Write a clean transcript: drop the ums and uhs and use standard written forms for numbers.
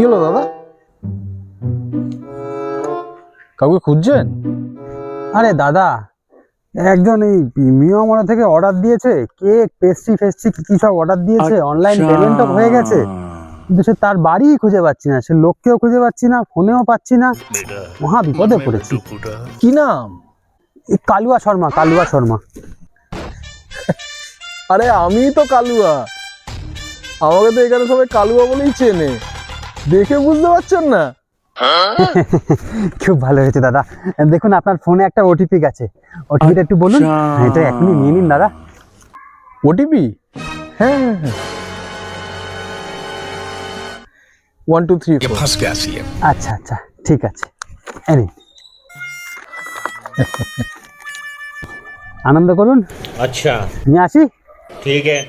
কি হলো দাদা, কাউকে খুঁজছেন? আরে দাদা, একজন এই মিয়ামরা থেকে অর্ডার দিয়েছে, কেক পেস্ট্রি ফেস্ট্রি কি সব অর্ডার দিয়েছে, অনলাইন পেমেন্টও হয়ে গেছে, কিন্তু সে তার বাড়িই খুঁজে পাচ্ছি না, সে লোককেও খুঁজে পাচ্ছি না, ফোনেও পাচ্ছি না, মহা বিপদে পড়েছি। কি নাম? এই কালুয়া শর্মা, কালুয়া শর্মা। আরে আমি তো কালুয়া, আমাকে তো এখানে সবাই কালুয়া বলেই চেনে, দেখে বুঝতে পারছেন না? খুব ভালো হয়েছে দাদা। দেখুন আপনার ফোনে একটা ওটিপি গেছে, ওটিপিটা একটু বলুন। হ্যাঁ, এটা এখনই নিয়ে নিন দাদা। ওটিপি? হ্যাঁ হ্যাঁ হ্যাঁ, 1 2 3 4। আচ্ছা আচ্ছা, ঠিক আছে, এই নিন। আনন্দ করুন। अच्छा নিয়ে আসি। ठीक है।